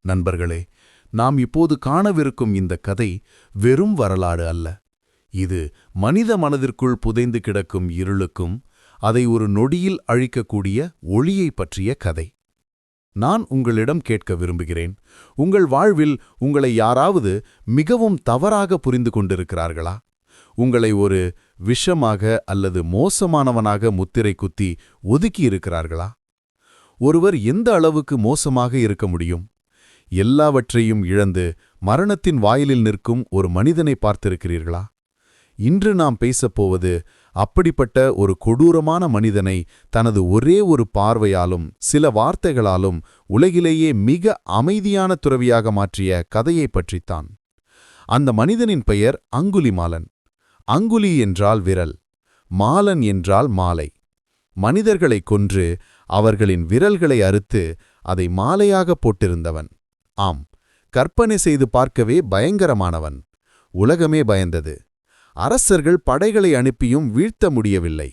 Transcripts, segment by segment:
நண்பர்களே, நாம் இப்போது காணவிருக்கும் இந்த கதை வெறும் வரலாறு அல்ல. இது மனித மனதிற்குள் புதைந்து கிடக்கும் இருளுக்கும் அதை ஒரு நொடியில் அழிக்கக்கூடிய ஒளியைப் பற்றிய கதை. நான் உங்களிடம் கேட்க விரும்புகிறேன், உங்கள் வாழ்வில் உங்களை யாராவது மிகவும் தவறாக புரிந்து கொண்டிருக்கிறார்களா? உங்களை ஒரு விஷமாக அல்லது மோசமானவனாக முத்திரை குத்தி ஒதுக்கியிருக்கிறார்களா? ஒருவர் எந்த அளவுக்கு மோசமாக இருக்க முடியும்? எல்லாவற்றையும் இழந்து மரணத்தின் வாயிலில் நிற்கும் ஒரு மனிதனை பார்த்திருக்கிறீர்களா? இன்று நாம் பேசப்போவது அப்படிப்பட்ட ஒரு கொடூரமான மனிதனை தனது ஒரே ஒரு பார்வையாலும் சில வார்த்தைகளாலும் உலகிலேயே மிக அமைதியான துறவியாக மாற்றிய கதையைப் பற்றித்தான். அந்த மனிதனின் பெயர் அங்குலிமாலன். அங்குலி என்றால் விரல், மாலன் என்றால் மாலை. மனிதர்களைக் கொன்று அவர்களின் விரல்களை அறுத்து அதை மாலையாக போட்டிருந்தவன். ஆம், கற்பனை செய்து பார்க்கவே பயங்கரமானவன். உலகமே பயந்தது. அரசர்கள் படைகளை அனுப்பியும் வீழ்த்த முடியவில்லை.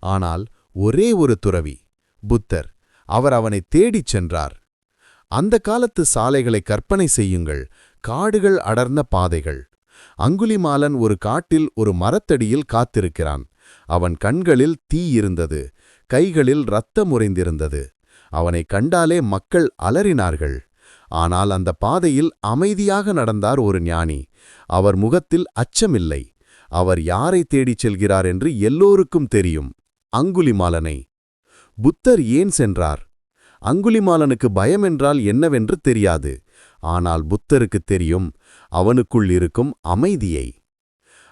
ஆனால் ஒரே ஒரு துறவி, புத்தர், அவர் அவனை தேடிச் சென்றார். அந்த காலத்து சாலைகளை கற்பனை செய்யுங்கள். காடுகள் அடர்ந்த பாதைகள். அங்குலிமாலன் ஒரு காட்டில் ஒரு மரத்தடியில் காத்திருக்கிறான். அவன் கண்களில் தீ இருந்தது, கைகளில் இரத்தம் உறைந்திருந்தது. அவனை கண்டாலே மக்கள் அலறினார்கள். ஆனால் அந்த பாதையில் அமைதியாக நடந்தார் ஒரு ஞானி. அவர் முகத்தில் அச்சமில்லை. அவர் யாரை தேடிச் செல்கிறார் என்று எல்லோருக்கும் தெரியும், அங்குலிமாலனை. புத்தர் ஏன் சென்றார்? அங்குலிமாலனுக்கு பயம் என்றால் என்னவென்று தெரியாது. ஆனால் புத்தருக்குத் தெரியும், அவனுக்குள் இருக்கும் அமைதியை.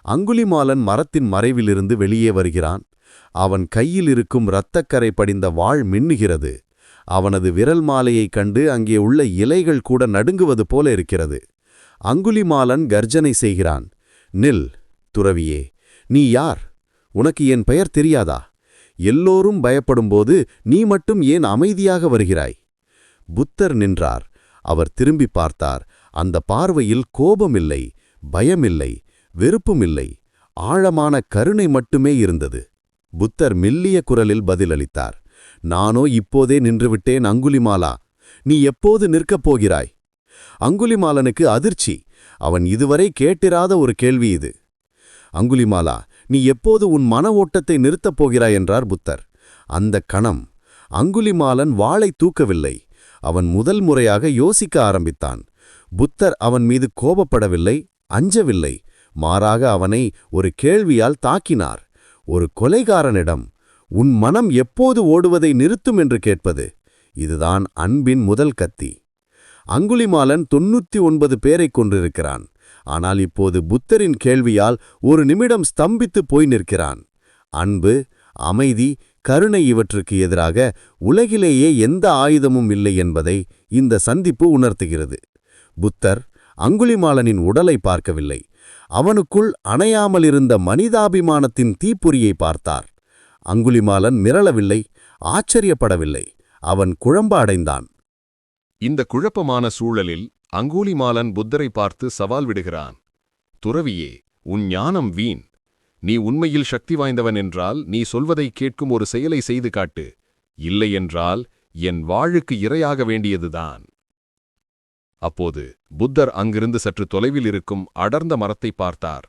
அங்குலிமாலன் மரத்தின் மறைவிலிருந்து வெளியே வருகிறான். அவன் கையில் இருக்கும் இரத்தக்கரை படிந்த வாள் மின்னுகிறது. அவனது விரல் மாலையைக் கண்டு அங்கே உள்ள இலைகள் கூட நடுங்குவது போல இருக்கிறது. அங்குலிமாலன் கர்ஜனை செய்கிறான். நில், துறவியே, நீ யார்? உனக்கு என் பெயர் தெரியாதா? எல்லோரும் பயப்படும்போது நீ மட்டும் ஏன் அமைதியாக வருகிறாய்? புத்தர் நின்றார். அவர் திரும்பி பார்த்தார். அந்த பார்வையில் கோபமில்லை, பயமில்லை, வெறுப்புமில்லை, ஆழமான கருணை மட்டுமே இருந்தது. புத்தர் மெல்லிய குரலில் பதிலளித்தார். நானோ இப்போதே நின்றுவிட்டேன் அங்குலிமாலா. நீ எப்போது நிற்கப் போகிறாய்? அங்குலிமாலனுக்கு அதிர்ச்சி. அவன் இதுவரை கேட்டிராத ஒரு கேள்வி இது. அங்குலிமாலா, நீ எப்போது உன் மன ஓட்டத்தை நிறுத்தப் போகிறாய் என்றார் புத்தர். அந்த கணம் அங்குலிமாலன் வாளை தூக்கவில்லை. அவன் முதல் முறையாக யோசிக்க ஆரம்பித்தான். புத்தர் அவன் மீது கோபப்படவில்லை, அஞ்சவில்லை. மாறாக அவனை ஒரு கேள்வியால் தாக்கினார். ஒரு கொலைகாரனிடம் உன் மனம் எப்போது ஓடுவதை நிறுத்தும் என்று கேட்பது, இதுதான் அன்பின் முதல் கத்தி. அங்குலிமாலன் 99 பேரைக் கொன்றிருக்கிறான். ஆனால் இப்போது புத்தரின் கேள்வியால் ஒரு நிமிடம் ஸ்தம்பித்து போய் நிற்கிறான். அன்பு, அமைதி, கருணை இவற்றுக்கு எதிராக உலகிலேயே எந்த ஆயுதமும் இல்லை என்பதை இந்த சந்திப்பு உணர்த்துகிறது. புத்தர் அங்குலிமாலனின் உடலை பார்க்கவில்லை. அவனுக்குள் அணையாமலிருந்த மனிதாபிமானத்தின் தீப்பொறியை பார்த்தார். அங்குலிமாலன் மிரளவில்லை, ஆச்சரியப்படவில்லை. அவன் குழம்ப அடைந்தான். இந்த குழப்பமான சூழலில் அங்குலிமாலன் புத்தரை பார்த்து சவால் விடுகிறான். துறவியே, உன் ஞானம் வீண். நீ உண்மையில் சக்தி வாய்ந்தவன் என்றால் நீ சொல்வதை கேட்கும் ஒரு செயலை செய்து காட்டு. இல்லையென்றால் என் வாழுக்கு இரையாக வேண்டியதுதான். அப்போது புத்தர் அங்கிருந்து சற்று தொலைவில் இருக்கும் அடர்ந்த மரத்தை பார்த்தார்.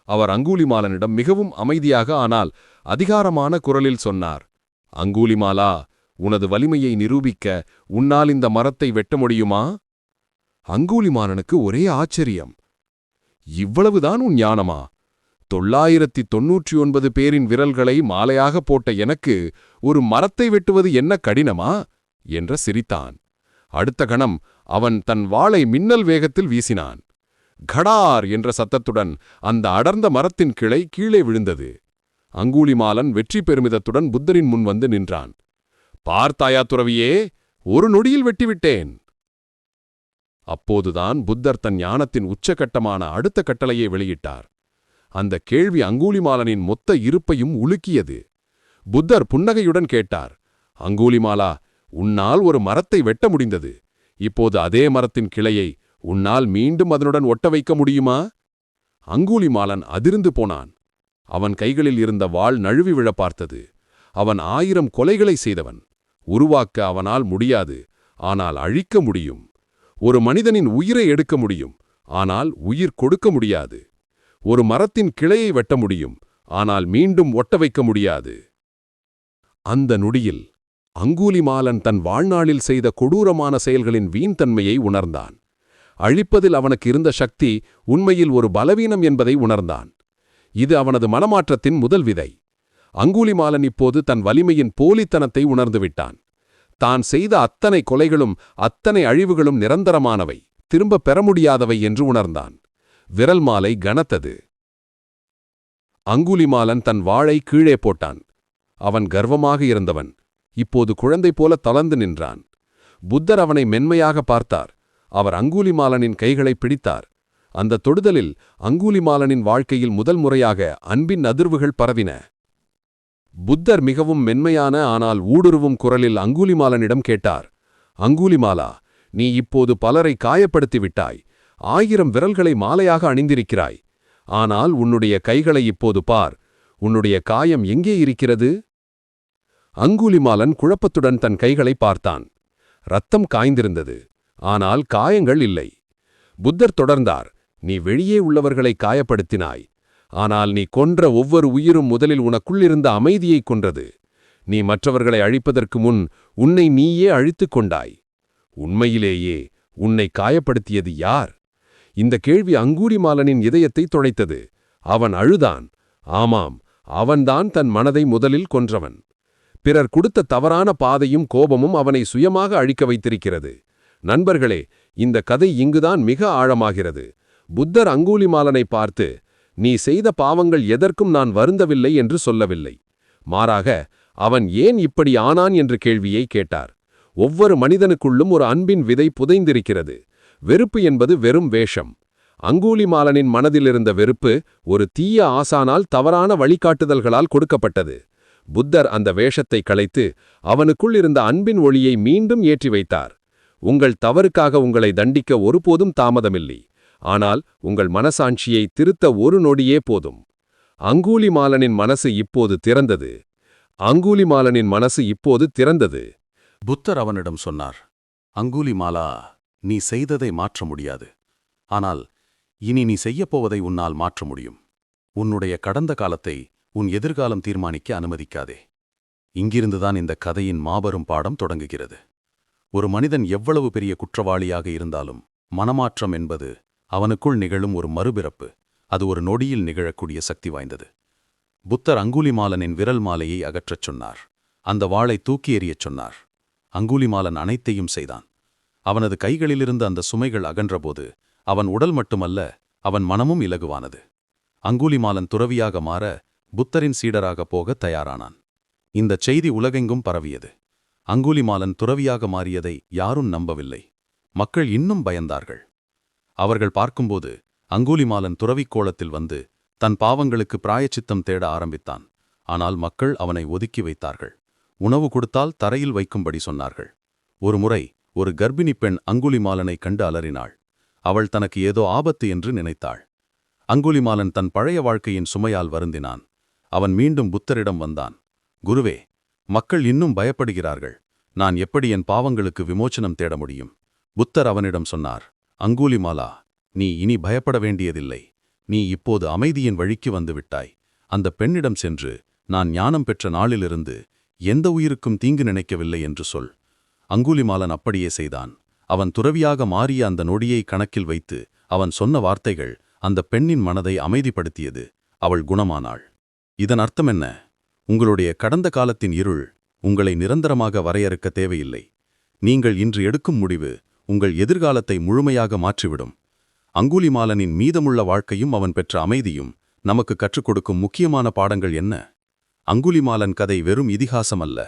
அவர் அங்குலிமாலனிடம் மிகவும் அமைதியாக ஆனால் அதிகாரமான குரலில் சொன்னார். அங்குலிமாலா, உனது வலிமையை நிரூபிக்க உன்னால் இந்த மரத்தை வெட்ட முடியுமா? அங்குலிமாலனுக்கு ஒரே ஆச்சரியம். இவ்வளவுதான் உன் ஞானமா? 999 பேரின் விரல்களை மாலையாக போட்ட எனக்கு ஒரு மரத்தை வெட்டுவது என்ன கடினமா என்ற சிரித்தான். அடுத்த கணம் அவன் தன் வாளை மின்னல் வேகத்தில் வீசினான். கடார் என்ற சத்தத்துடன் அந்த அடர்ந்த மரத்தின் கிளை கீழே விழுந்தது. அங்குலிமாலன் வெற்றி பெருமிதத்துடன் புத்தரின் முன் வந்து நின்றான். பார்த்தாயா துறவியே, ஒரு நொடியில் வெட்டிவிட்டேன். அப்போதுதான் புத்தர் தன் ஞானத்தின் உச்சகட்டமான அடுத்த கட்டளையை வெளியிட்டார். அந்த கேள்வி அங்குலிமாலனின் மொத்த இருப்பையும் உலுக்கியது. புத்தர் புன்னகையுடன் கேட்டார். அங்குலிமாலா, உன்னால் ஒரு மரத்தை வெட்ட முடிந்தது. இப்போது அதே மரத்தின் கிளையை உன்னால் மீண்டும் அதனுடன் ஒட்ட வைக்க முடியுமா? அங்குலிமாலன் அதிர்ந்து போனான். அவன் கைகளில் இருந்த வாள் நழுவி விழ பார்த்தது. அவன் 1000 கொலைகளை செய்தவன். உருவாக்க அவனால் முடியாது, ஆனால் அழிக்க முடியும். ஒரு மனிதனின் உயிரை எடுக்க முடியும், ஆனால் உயிர் கொடுக்க முடியாது. ஒரு மரத்தின் கிளையை வெட்ட முடியும், ஆனால் மீண்டும் ஒட்ட வைக்க முடியாது. அந்த நொடியில் அங்கூலிமாலன் தன் வாழ்நாளில் செய்த கொடூரமான செயல்களின் வீண்தன்மையை உணர்ந்தான். அழிப்பதில் அவனுக்கு இருந்த சக்தி உண்மையில் ஒரு பலவீனம் என்பதை உணர்ந்தான். இது அவனது மனமாற்றத்தின் முதல் விதை. அங்கூலிமாலன் இப்போது தன் வலிமையின் போலித்தனத்தை உணர்ந்துவிட்டான். தான் செய்த அத்தனை கொலைகளும் அத்தனை அழிவுகளும் நிரந்தரமானவை, திரும்பப் பெற முடியாதவை என்று உணர்ந்தான். விரல் மாலை கனத்தது. அங்கூலிமாலன் தன் வாளை கீழே போட்டான். அவன் கர்வமாக இருந்தவன் இப்போது குழந்தை போல தளர்ந்து நின்றான். புத்தர் அவனை மென்மையாக பார்த்தார். அவர் அங்கூலிமாலனின் கைகளை பிடித்தார். அந்த தொடுதலில் அங்கூலிமாலனின் வாழ்க்கையில் முதல் முறையாக அன்பின் அதிர்வுகள் பரவின. புத்தர் மிகவும் மென்மையான ஆனால் ஊடுருவும் குரலில் அங்கூலிமாலனிடம் கேட்டார், அங்கூலிமாலா, நீ இப்போது பலரை காயப்படுத்திவிட்டாய். 1000 விரல்களை மாலையாக அணிந்திருக்கிறாய். ஆனால் உன்னுடைய கைகளை இப்போது பார். உன்னுடைய காயம் எங்கே இருக்கிறது? அங்கூலிமாலன் குழப்பத்துடன் தன் கைகளை பார்த்தான். இரத்தம் காய்ந்திருந்தது, ஆனால் காயங்கள் இல்லை. புத்தர் தொடர்ந்தார், நீ வெளியே உள்ளவர்களை காயப்படுத்தினாய். ஆனால் நீ கொன்ற ஒவ்வொரு உயிரும் முதலில் உனக்குள்ளிருந்த அமைதியைக் கொன்றது. நீ மற்றவர்களை அழிப்பதற்கு முன் உன்னை நீயே அழித்துக் கொண்டாய். உண்மையிலேயே உன்னை காயப்படுத்தியது யார்? இந்த கேள்வி அங்கூலிமாலனின் இதயத்தை துளைத்தது. அவன் அழுதான். ஆமாம், அவன்தான் தன் மனதை முதலில் கொன்றவன். பிறர் கொடுத்த தவறான பாதையும் கோபமும் அவனை சுயமாக அழிக்க வைத்திருக்கிறது. நண்பர்களே, இந்த கதை இங்குதான் மிக ஆழமாகிறது. புத்தர் அங்கூலிமாலனை பார்த்து, நீ செய்த பாவங்கள் எதற்கும் நான் வருந்தவில்லை என்று சொல்லவில்லை. மாறாக, அவன் ஏன் இப்படி ஆனான் என்ற கேள்வியை கேட்டார். ஒவ்வொரு மனிதனுக்குள்ளும் ஒரு அன்பின் விதை புதைந்திருக்கிறது. வெறுப்பு என்பது வெறும் வேஷம். அங்கூலிமாலனின் மனதிலிருந்த வெறுப்பு ஒரு தீய ஆசானால் தவறான வழிகாட்டுதல்களால் கொடுக்கப்பட்டது. புத்தர் அந்த வேஷத்தை களைத்து அவனுக்குள் இருந்த அன்பின் ஒளியை மீண்டும் ஏற்றி வைத்தார். உங்கள் தவறுக்காக உங்களை தண்டிக்க ஒருபோதும் தாமதமில்லை. ஆனால் உங்கள் மனசாட்சியை திருத்த ஒரு நொடியே போதும். அங்கூலிமாலனின் மனசு இப்போது திறந்தது. அங்கூலிமாலனின் மனசு இப்போது திறந்தது. புத்தர் அவனிடம் சொன்னார், அங்கூலிமாலா, நீ செய்ததை மாற்ற முடியாது. ஆனால் இனி நீ செய்யப்போவதை உன்னால் மாற்ற முடியும். உன்னுடைய கடந்த காலத்தை உன் எதிர்காலம் தீர்மானிக்க அனுமதிக்காதே. இங்கிருந்துதான் இந்த கதையின் மாபெரும் பாடம் தொடங்குகிறது. ஒரு மனிதன் எவ்வளவு பெரிய குற்றவாளியாக இருந்தாலும் மனமாற்றம் என்பது அவனுக்குள் நிகழும் ஒரு மறுபிறப்பு. அது ஒரு நொடியில் நிகழக்கூடிய சக்தி வாய்ந்தது. புத்தர் அங்கூலிமாலனின் விரல் மாலையை அகற்றச் சொன்னார். அந்த வாளை தூக்கி எறியச் சொன்னார். அங்கூலிமாலன் அனைத்தையும் செய்தான். அவனது கைகளிலிருந்து அந்த சுமைகள் அகன்றபோது அவன் உடல் மட்டுமல்ல, அவன் மனமும் இலகுவானது. அங்கூலிமாலன் துறவியாக மாற, புத்தரின் சீடராக போக தயாரானான். இந்தச் செய்தி உலகெங்கும் பரவியது. அங்கூலிமாலன் துறவியாக மாறியதை யாரும் நம்பவில்லை. மக்கள் இன்னும் பயந்தார்கள். அவர்கள் பார்க்கும்போது அங்கூலிமாலன் துறவிக் கோலத்தில் வந்து தன் பாவங்களுக்கு பிராயச்சித்தம் தேட ஆரம்பித்தான். ஆனால் மக்கள் அவனை ஒதுக்கி வைத்தார்கள். உணவு கொடுத்தால் தரையில் வைக்கும்படி சொன்னார்கள். ஒருமுறை ஒரு கர்ப்பிணி பெண் அங்கூலிமாலனை கண்டு அலறினாள். அவள் தனக்கு ஏதோ ஆபத்து என்று நினைத்தாள். அங்கூலிமாலன் தன் பழைய வாழ்க்கையின் சுமையால் வருந்தினான். அவன் மீண்டும் புத்தரிடம் வந்தான். குருவே, மக்கள் இன்னும் பயப்படுகிறார்கள். நான் எப்படி என் பாவங்களுக்கு விமோச்சனம் தேட முடியும்? புத்தர் அவனிடம் சொன்னார், அங்கூலிமாலா, நீ இனி பயப்பட வேண்டியதில்லை. நீ இப்போது அமைதியின் வழிக்கு வந்துவிட்டாய். அந்த பெண்ணிடம் சென்று, நான் ஞானம் பெற்ற நாளிலிருந்து எந்த உயிருக்கும் தீங்கு நினைக்கவில்லை என்று சொல். அங்கூலிமாலன் அப்படியே செய்தான். அவன் துறவியாக மாறிய அந்த நொடியை கணக்கில் வைத்து அவன் சொன்ன வார்த்தைகள் அந்த பெண்ணின் மனதை அமைதிப்படுத்தியது. அவள் குணமானாள். இதன் அர்த்தம் என்ன? உங்களுடைய கடந்த காலத்தின் இருள் உங்களை நிரந்தரமாக வரையறுக்க தேவையில்லை. நீங்கள் இன்று எடுக்கும் முடிவு உங்கள் எதிர்காலத்தை முழுமையாக மாற்றிவிடும். அங்கூலிமாலனின் மீதமுள்ள வாழ்க்கையும் அவன் பெற்ற அமைதியும் நமக்கு கற்றுக் கொடுக்கும் முக்கியமான பாடங்கள் என்ன? அங்கூலிமாலன் கதை வெறும் இதிகாசம் அல்ல,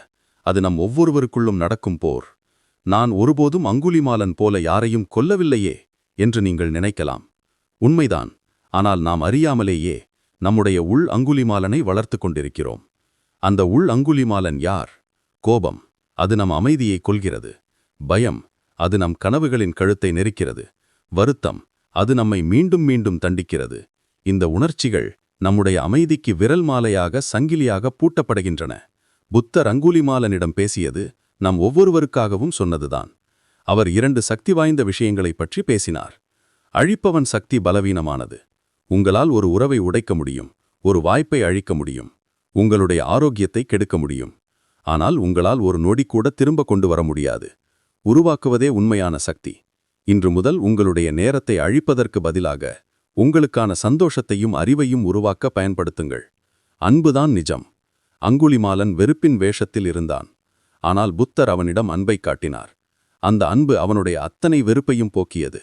அது நம் ஒவ்வொருவருக்குள்ளும் நடக்கும் போர். நான் ஒருபோதும் அங்கூலிமாலன் போல யாரையும் கொல்லவில்லையே என்று நீங்கள் நினைக்கலாம். உண்மைதான். ஆனால் நாம் அறியாமலேயே நம்முடைய உள் அங்கூலிமாலனை வளர்த்து கொண்டிருக்கிறோம். அந்த உள் அங்கூலிமாலன் யார்? கோபம், அது நம் அமைதியை கொல்கிறது. பயம், அது நம் கனவுகளின் கழுத்தை நெரிக்கிறது. வருத்தம், அது நம்மை மீண்டும் மீண்டும் தண்டிக்கிறது. இந்த உணர்ச்சிகள் நம்முடைய அமைதிக்கு விரல் மாலையாக, சங்கிலியாக பூட்டப்படுகின்றன. புத்தர் அங்கூலிமாலனிடம் பேசியது நம் ஒவ்வொருவருக்காகவும் சொன்னதுதான். அவர் 2 சக்தி வாய்ந்த விஷயங்களைப் பற்றி பேசினார். அழிப்பவன் சக்தி பலவீனமானது. உங்களால் ஒரு உறவை உடைக்க முடியும், ஒரு வாய்ப்பை அழிக்க முடியும், உங்களுடைய ஆரோக்கியத்தை கெடுக்க முடியும். ஆனால் உங்களால் ஒரு நொடி கூட திரும்ப கொண்டு வர முடியாது. உருவாக்குவதே உண்மையான சக்தி. இன்று முதல் உங்களுடைய நேரத்தை அழிப்பதற்கு பதிலாக உங்களுக்கான சந்தோஷத்தையும் அறிவையும் உருவாக்க பயன்படுத்துங்கள். அன்புதான் நிஜம். அங்குலிமாலன் வெறுப்பின் வேஷத்தில் இருந்தான். ஆனால் புத்தர் அவனிடம் அன்பை காட்டினார். அந்த அன்பு அவனுடைய அத்தனை வெறுப்பையும் போக்கியது.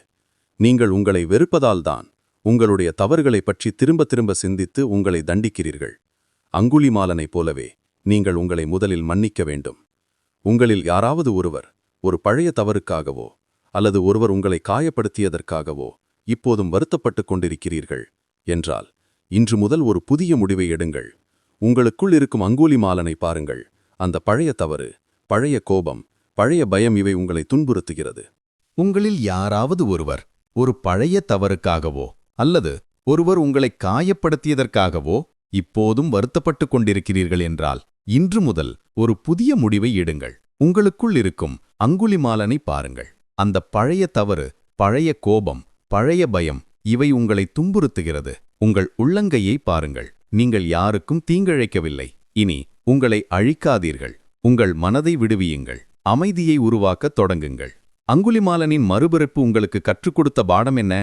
நீங்கள் உங்களை வெறுப்பதால்தான் உங்களுடைய தவறுகளைப் பற்றி திரும்ப திரும்ப சிந்தித்து உங்களை தண்டிக்கிறீர்கள். அங்குலிமாலனைப் போலவே நீங்கள் உங்களை முதலில் மன்னிக்க வேண்டும். உங்களில் யாராவது ஒருவர் ஒரு பழைய தவறுக்காகவோ அல்லது ஒருவர் உங்களை காயப்படுத்தியதற்காகவோ இப்போதும் வருத்தப்பட்டுக் கொண்டிருக்கிறீர்கள் என்றால் இன்று முதல் ஒரு புதிய முடிவை எடுங்கள். உங்களுக்குள் இருக்கும் அங்குலிமாலனை பாருங்கள். அந்த பழைய தவறு, பழைய கோபம், பழைய பயம் இவை உங்களை துன்புறுத்துகிறது. உங்களில் யாராவது ஒருவர் ஒரு பழைய தவறுக்காகவோ அல்லது ஒருவர் உங்களை காயப்படுத்தியதற்காகவோ இப்போதும் வருத்தப்பட்டுக் கொண்டிருக்கிறீர்கள் என்றால் இன்று முதல் ஒரு புதிய முடிவை எடுங்கள். உங்களுக்குள் இருக்கும் அங்குலிமாலனை பாருங்கள். அந்த பழைய தவறு, பழைய கோபம், பழைய பயம் இவை உங்களை துன்புறுத்துகிறது. உங்கள் உள்ளங்கையை பாருங்கள். நீங்கள் யாருக்கும் தீங்கிழைக்கவில்லை. இனி உங்களை அழிக்காதீர்கள். உங்கள் மனதை விடுவியுங்கள். அமைதியை உருவாக்கத் தொடங்குங்கள். அங்குலிமாலனின் மறுபிறப்பு உங்களுக்கு கற்றுக் கொடுத்த பாடம் என்ன?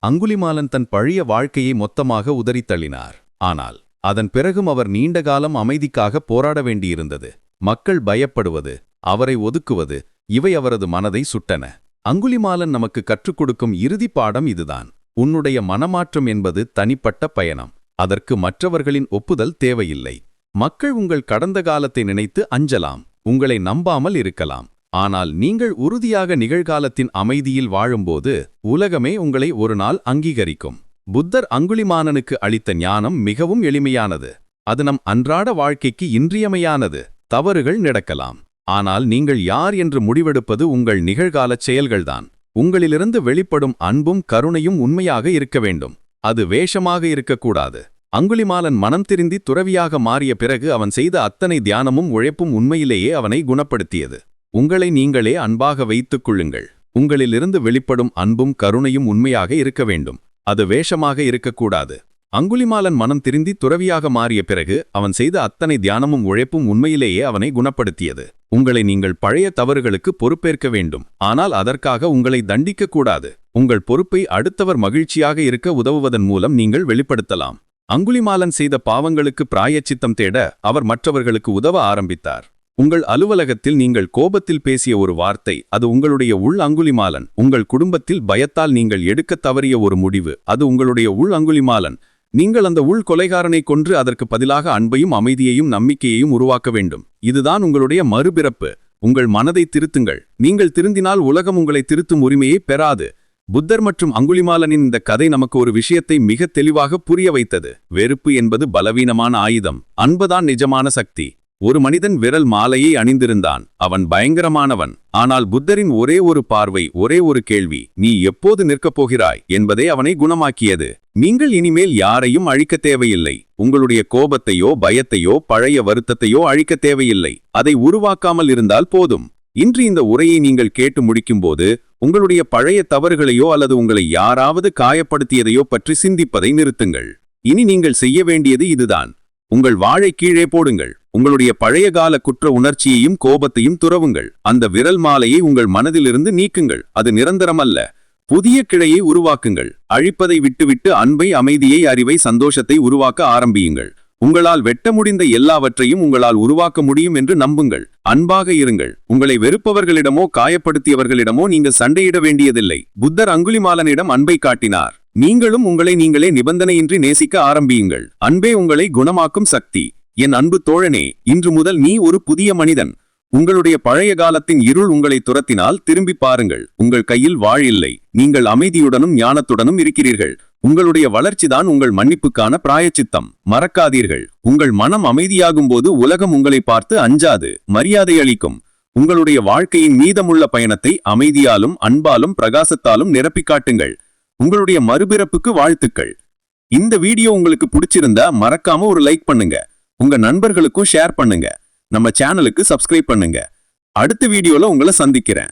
அங்குலிமாலன் தன் பழைய வாழ்க்கையை மொத்தமாக உதறித்தள்ளினார். ஆனால் அதன் பிறகும் அவர் நீண்ட காலம் அமைதிக்காக போராட வேண்டியிருந்தது. மக்கள் பயப்படுவது, அவரை ஒதுக்குவது இவை அவரது மனதை சுட்டன. அங்குலிமாலன் நமக்கு கற்றுக் கொடுக்கும் இறுதி பாடம் இதுதான். உன்னுடைய மனமாற்றம் என்பது தனிப்பட்ட பயணம். அதற்கு மற்றவர்களின் ஒப்புதல் தேவையில்லை. மக்கள் உங்கள் கடந்த காலத்தை நினைத்து அஞ்சலாம், உங்களை நம்பாமல் இருக்கலாம். ஆனால் நீங்கள் உறுதியாக நிகழ்காலத்தின் அமைதியில் வாழும்போது உலகமே உங்களை ஒரு நாள் அங்கீகரிக்கும். புத்தர் அங்குலிமாலனுக்கு அளித்த ஞானம் மிகவும் எளிமையானது. அது நம் அன்றாட வாழ்க்கைக்கு இன்றியமையானது. தவறுகள் நடக்கலாம். ஆனால் நீங்கள் யார் என்று முடிவெடுப்பது உங்கள் நிகழ்காலச் செயல்கள்தான். உங்களிலிருந்து வெளிப்படும் அன்பும் கருணையும் உண்மையாக இருக்க வேண்டும். அது வேஷமாக இருக்கக்கூடாது. அங்குலிமாலன் மனம் திருந்தி துறவியாக மாறிய பிறகு அவன் செய்த அத்தனை தியானமும் உழைப்பும் உண்மையிலேயே அவனை குணப்படுத்தியது. உங்களை நீங்களே அன்பாக வைத்துக் கொள்ளுங்கள். உங்களிலிருந்து வெளிப்படும் அன்பும் கருணையும் உண்மையாக இருக்க வேண்டும். அது வேஷமாக இருக்கக்கூடாது. அங்குலிமாலன் மனம் திருந்தி துறவியாக மாறிய பிறகு அவன் செய்த அத்தனை தியானமும் உழைப்பும் உண்மையிலேயே அவனை குணப்படுத்தியது. உங்களை நீங்கள் பழைய தவறுகளுக்கு பொறுப்பேற்க வேண்டும். ஆனால் அதற்காக உங்களை தண்டிக்கக்கூடாது. உங்கள் பொறுப்பை அடுத்தவர் மகிழ்ச்சியாக இருக்க உதவுவதன் மூலம் நீங்கள் வெளிப்படுத்தலாம். அங்குலிமாலன் செய்த பாவங்களுக்கு பிராயச்சித்தம் தேட அவர் மற்றவர்களுக்கு உதவ ஆரம்பித்தார். உங்கள் அலுவலகத்தில் நீங்கள் கோபத்தில் பேசிய ஒரு வார்த்தை, அது உங்களுடைய உள் அங்குலிமாலன். உங்கள் குடும்பத்தில் பயத்தால் நீங்கள் எடுக்கத் தவறிய ஒரு முடிவு, அது உங்களுடைய உள் அங்குலிமாலன். நீங்கள் அந்த உள் கொலைகாரனை கொன்று அதற்கு பதிலாக அன்பையும் அமைதியையும் நம்பிக்கையையும் உருவாக்க வேண்டும். இதுதான் உங்களுடைய மறுபிறப்பு. உங்கள் மனதை திருத்துங்கள். நீங்கள் திருந்தினால் உலகம் உங்களை திருத்தும் உரிமையை பெறாது. புத்தர் மற்றும் அங்குலிமாலனின் இந்த கதை நமக்கு ஒரு விஷயத்தை மிக தெளிவாக புரிய வைத்தது. வெறுப்பு என்பது பலவீனமான ஆயுதம். அன்புதான் நிஜமான சக்தி. ஒரு மனிதன் விரல் மாலையை அணிந்திருந்தான். அவன் பயங்கரமானவன். ஆனால் புத்தரின் ஒரே ஒரு பார்வை, ஒரே ஒரு கேள்வி, நீ எப்போது நிற்கப் போகிறாய் என்பதே அவனை குணமாக்கியது. நீங்கள் இனிமேல் யாரையும் அழிக்க தேவையில்லை. உங்களுடைய கோபத்தையோ பயத்தையோ பழைய வருத்தத்தையோ அழிக்க தேவையில்லை. அதை உருவாக்காமல் இருந்தால் போதும். இன்று இந்த உரையை நீங்கள் கேட்டு முடிக்கும்போது உங்களுடைய பழைய தவறுகளையோ அல்லது உங்களை யாராவது காயப்படுத்தியதையோ பற்றி சிந்திப்பதை நிறுத்துங்கள். இனி நீங்கள் செய்ய வேண்டியது இதுதான். உங்கள் வாளை கீழே போடுங்கள். உங்களுடைய பழைய கால குற்ற உணர்ச்சியையும் கோபத்தையும் துறவுங்கள். அந்த விரல் மாலையை உங்கள் மனதிலிருந்து நீக்குங்கள். அது நிரந்தரமல்ல. புதிய கிளையை உருவாக்குங்கள். அழிப்பதை விட்டுவிட்டு அன்பை, அமைதியை, அறிவை, சந்தோஷத்தை உருவாக்க ஆரம்பியுங்கள். உங்களால் வெட்ட முடிந்த எல்லாவற்றையும் உங்களால் உருவாக்க முடியும் என்று நம்புங்கள். அன்பாக இருங்கள். உங்களை வெறுப்பவர்களிடமோ காயப்படுத்தியவர்களிடமோ நீங்கள் சண்டையிட வேண்டியதில்லை. புத்தர் அங்குலிமாலனிடம் அன்பை காட்டினார். நீங்களும் உங்களை நீங்களே நிபந்தனையின்றி நேசிக்க ஆரம்பியுங்கள். அன்பே உங்களை குணமாக்கும் சக்தி. என் அன்பு தோழனே, இன்று முதல் நீ ஒரு புதிய மனிதன். உங்களுடைய பழைய காலத்தின் இருள் உங்களை துரத்தினால் திரும்பி பாருங்கள். உங்கள் கையில் வாழ் இல்லை. நீங்கள் அமைதியுடனும் ஞானத்துடனும் இருக்கிறீர்கள். உங்களுடைய வளர்ச்சிதான் உங்கள் மன்னிப்புக்கான பிராயச்சித்தம். மறக்காதீர்கள். உங்கள் மனம் அமைதியாகும்போது உலகம் உங்களை பார்த்து அஞ்சாது, மரியாதை அளிக்கும். உங்களுடைய வாழ்க்கையின் மீதமுள்ள பயணத்தை அமைதியாலும் அன்பாலும் பிரகாசத்தாலும் நிரப்பிக் காட்டுங்கள். உங்களுடைய மறுபிறப்புக்கு வாழ்த்துக்கள். இந்த வீடியோ உங்களுக்கு பிடிச்சிருந்தா மறக்காம ஒரு லைக் பண்ணுங்க. உங்க நண்பர்களுக்கும் ஷேர் பண்ணுங்க. நம்ம சேனலுக்கு சப்ஸ்கிரைப் பண்ணுங்க. அடுத்த வீடியோல உங்களை சந்திக்கிறேன்.